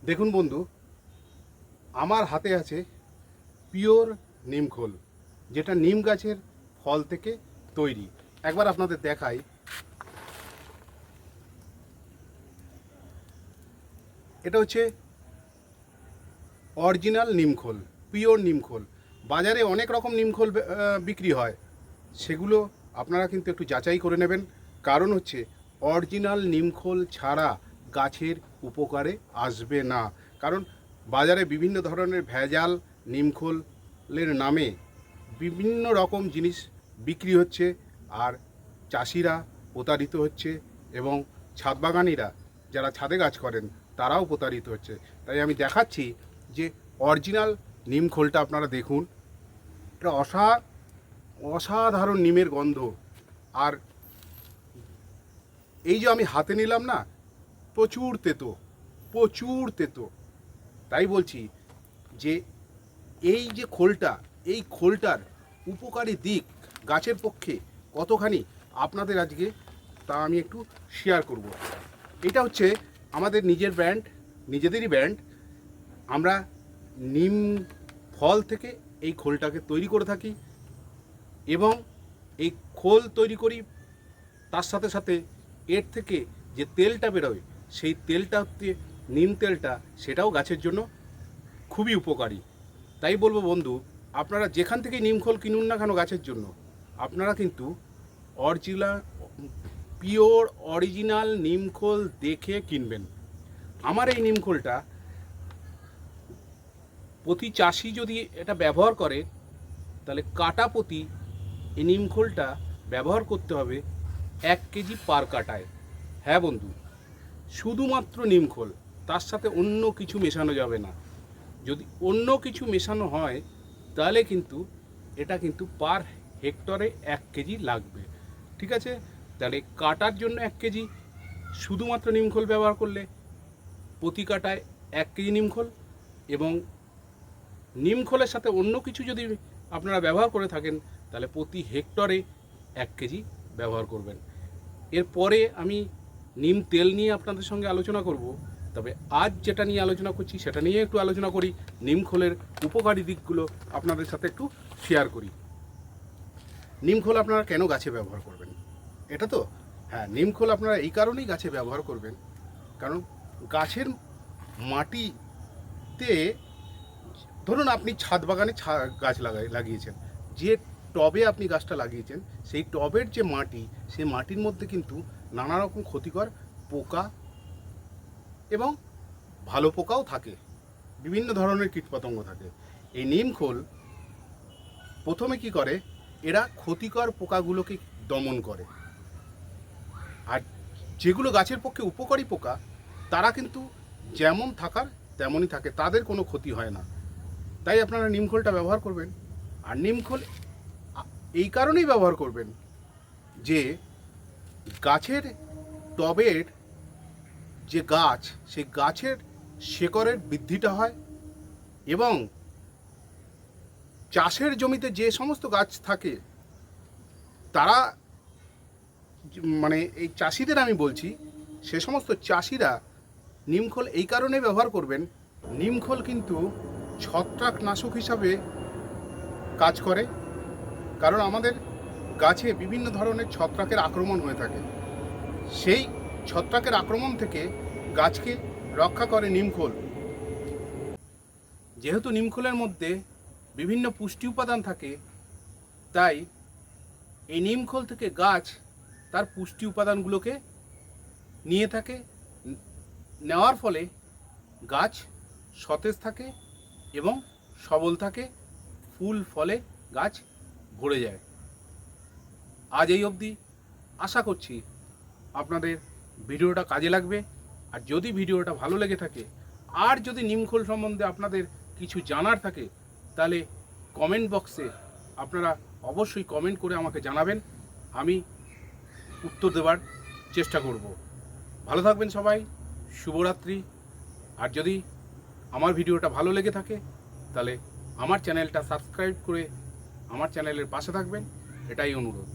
দেখুন বন্ধু, আমার হাতে আছে পিওর নিমখোল, যেটা নিম গাছের ফল থেকে তৈরি। একবার আপনাদের দেখাই। এটা হচ্ছে অরিজিনাল নিমখোল, পিওর নিমখোল। বাজারে অনেক রকম নিমখোল বিক্রি হয়, সেগুলো আপনারা কিন্তু একটু যাচাই করে নেবেন। কারণ হচ্ছে অরিজিনাল নিমখোল ছাড়া গাছের উপকারে আসবে না। কারণ বাজারে বিভিন্ন ধরনের ভেজাল নিমখোলের নামে বিভিন্ন রকম জিনিস বিক্রি হচ্ছে, আর চাষিরা প্রতারিত হচ্ছে এবং ছাদ বাগানিরা যারা ছাদে গাছ করেন তারাও প্রতারিত হচ্ছে। তাই আমি দেখাচ্ছি যে অরিজিনাল নিমখোলটা আপনারা দেখুন। এটা অসাধারণ নিমের গন্ধ। আর এই যে আমি হাতে নিলাম না, প্রচুর তেতো, প্রচুর তেতো। তাই বলছি যে এই যে খোলটা, এই খোলটার উপকারী দিক গাছের পক্ষে কতখানি আপনাদের আজকে তা আমি একটু শেয়ার করব। এটা হচ্ছে আমাদের নিজের ব্র্যান্ড, নিজেদেরই ব্র্যান্ড। আমরা নিম ফল থেকে এই খোলটাকে তৈরি করে থাকি এবং এই খোল তৈরি করি, তার সাথে সাথে এর থেকে যে তেলটা বেরোয় সেই তেলটা হচ্ছে নিম তেলটা, সেটাও গাছের জন্য খুবই উপকারী। তাই বলবো বন্ধু, আপনারা যেখান থেকে নিমখোল কিনুন না কেন গাছের জন্য, আপনারা কিন্তু পিওর অরিজিনাল নিমখোল দেখে কিনবেন। আমার এই নিমখোলটা প্রতি চাষি যদি এটা ব্যবহার করে, তাহলে কাটা প্রতি এই নিমখোলটা ব্যবহার করতে হবে 1 কেজি পার কাটায়। হ্যাঁ বন্ধু, শুধুমাত্র নিমখোল, তার সাথে অন্য কিছু মেশানো যাবে না। যদি অন্য কিছু মেশানো হয় তাহলে কিন্তু এটা কিন্তু পার হেক্টরে 1 কেজি লাগবে। ঠিক আছে? তাহলে কাটার জন্য 1 কেজি শুধুমাত্র নিমখোল ব্যবহার করলে প্রতি কাটায় 1 কেজি নিমখোল, এবং নিমখোলের সাথে অন্য কিছু যদি আপনারা ব্যবহার করে থাকেন তাহলে প্রতি হেক্টরে 1 কেজি ব্যবহার করবেন। এরপরে আমি নিম তেল নিয়ে আপনাদের সঙ্গে আলোচনা করব। তবে আজ যেটা নিয়ে আলোচনা করছি সেটা নিয়ে একটু আলোচনা করি। নিমখোলের উপকারী দিকগুলো আপনাদের সাথে একটু শেয়ার করি। নিমখোল আপনারা কেন গাছে ব্যবহার করবেন? এটা তো হ্যাঁ, নিমখোল আপনারা এই কারণেই গাছে ব্যবহার করবেন, কারণ গাছের মাটিতে, ধরুন আপনি ছাদ বাগানে গাছ লাগিয়েছেন, যে টবে আপনি গাছটা লাগিয়েছেন সেই টবের যে মাটি, সেই মাটির মধ্যে কিন্তু নানা রকম ক্ষতিকর পোকা এবং ভালো পোকাও থাকে, বিভিন্ন ধরনের কীটপতঙ্গ থাকে। এই নিমখোল প্রথমে কি করে, এরা ক্ষতিকর পোকাগুলোকে দমন করে, আর যেগুলো গাছের পক্ষে উপকারী পোকা তারা কিন্তু যেমন থাকার তেমনই থাকে, তাদের কোনো ক্ষতি হয় না। তাই আপনারা নিমখোলটা ব্যবহার করবেন। আর নিমখোল এই কারণেই ব্যবহার করবেন যে গাছের টবের যে গাছ, সেই গাছের শেকড়ের বৃদ্ধিটা হয়, এবং চাষের জমিতে যে সমস্ত গাছ থাকে তারা, মানে এই চাষিদের আমি বলছি, সে সমস্ত চাষিরা নিমখোল এই কারণে ব্যবহার করবেন। নিমখোল কিন্তু ছত্রাকনাশক হিসাবে কাজ করে, কারণ আমাদের গাছে বিভিন্ন ধরনের ছত্রাকের আক্রমণ হয়ে থাকে। সেই ছত্রাকের আক্রমণ থেকে গাছকে রক্ষা করে নিমখোল। যেহেতু নিমখোলের মধ্যে বিভিন্ন পুষ্টি উপাদান থাকে, তাই এই নিমখোল থেকে গাছ তার পুষ্টি উপাদানগুলোকে নিয়ে থাকে। নেওয়ার ফলে গাছ সতেজ থাকে এবং সবল থাকে, ফুল ফলে গাছ ভরে যায়। আজ এই অবধি। আশা করছি আপনাদের ভিডিওটা কাজে লাগবে। আর যদি ভিডিওটা ভালো লেগে থাকে, আর যদি নিমখোল সম্বন্ধে আপনাদের কিছু জানার থাকে, তাহলে কমেন্ট বক্সে আপনারা অবশ্যই কমেন্ট করে আমাকে জানাবেন, আমি উত্তর দেওয়ার চেষ্টা করব। ভালো থাকবেন সবাই, শুভরাত্রি। আর যদি আমার ভিডিওটা ভালো লেগে থাকে তাহলে আমার চ্যানেলটা সাবস্ক্রাইব করে আমার চ্যানেলের পাশে থাকবেন, এটাই অনুরোধ।